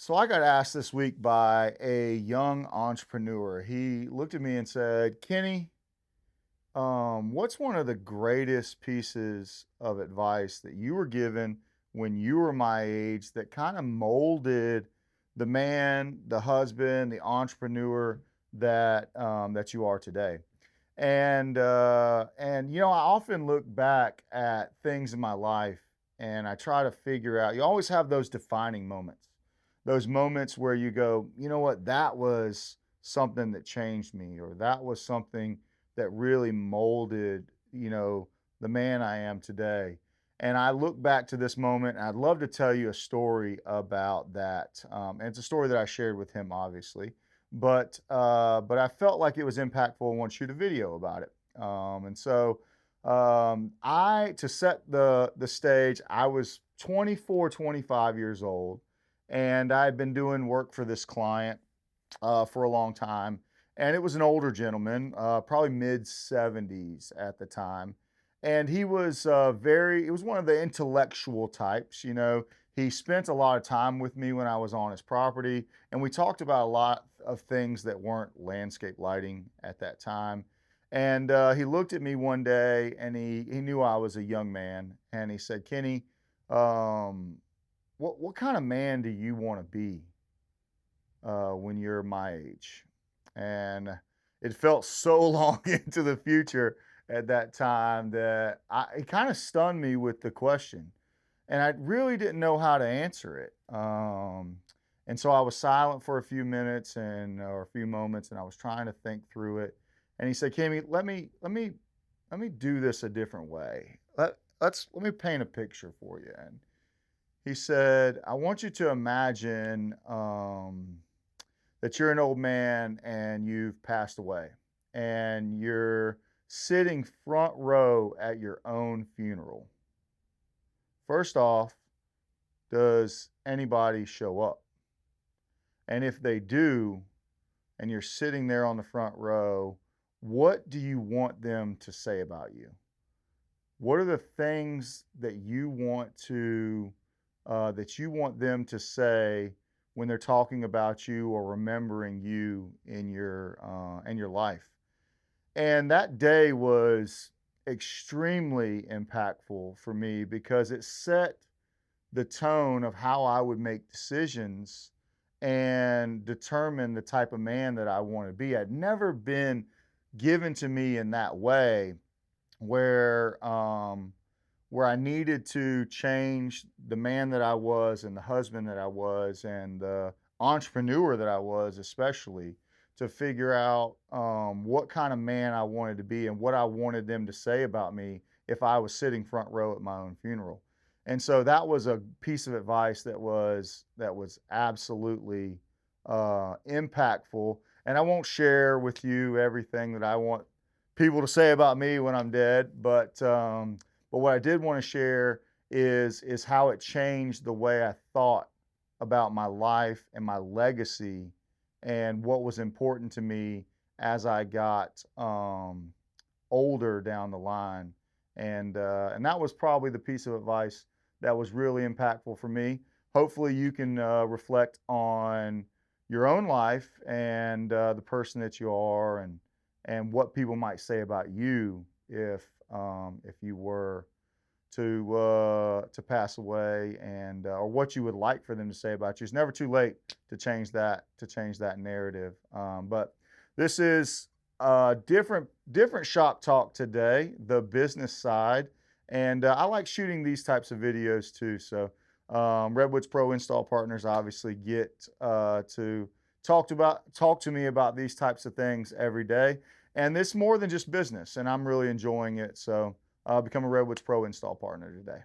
So I got asked this week by a young entrepreneur. He looked at me and said, "Kenny, what's one of the greatest pieces of advice that you were given when you were my age that kind of molded the man, the husband, the entrepreneur that you are today?" And I often look back at things in my life and I try to figure out. You always have those defining moments, those moments where you go, you know what, that was something that changed me, or that was something that really molded, the man I am today. And I look back to this moment, and I'd love to tell you a story about that. And it's a story that I shared with him, obviously, but I felt like it was impactful and want to shoot a video about it. I to set the stage, I was 24, 25 years old, and I had been doing work for this client for a long time. And it was an older gentleman, probably mid 70s at the time. And he was it was one of the intellectual types. He spent a lot of time with me when I was on his property. And we talked about a lot of things that weren't landscape lighting at that time. And he looked at me one day and he knew I was a young man. And he said, "Kenny, um, what kind of man do you want to be when you're my age?" And it felt so long into the future at that time that it kind of stunned me with the question. And I really didn't know how to answer it. And so I was silent for a few minutes or a few moments, and I was trying to think through it. And he said, "Kimmy, let me do this a different way. Let me paint a picture for you." And he said, "I want you to imagine that you're an old man and you've passed away, and you're sitting front row at your own funeral. First off, does anybody show up? And if they do, and you're sitting there on the front row, what do you want them to say about you? What are the things that you want them to say when they're talking about you or remembering you in your life?" And that day was extremely impactful for me because it set the tone of how I would make decisions and determine the type of man that I want to be. I'd never been given to me in that way where where I needed to change the man that I was and the husband that I was and the entrepreneur that I was, especially to figure out what kind of man I wanted to be and what I wanted them to say about me if I was sitting front row at my own funeral. And so that was a piece of advice that was absolutely impactful. And I won't share with you everything that I want people to say about me when I'm dead, but what I did want to share is how it changed the way I thought about my life and my legacy and what was important to me as I got older down the line. And that was probably the piece of advice that was really impactful for me. Hopefully, you can reflect on your own life and the person that you are, and what people might say about you if you were to pass away, and or what you would like for them to say about you. It's never too late to change that narrative. But this is different shop talk today, the business side, and I like shooting these types of videos too. So Redwoods Pro Install Partners obviously get to talk to me about these types of things every day, and it's more than just business, and I'm really enjoying it. So become a Redwoods Pro Install Partner today.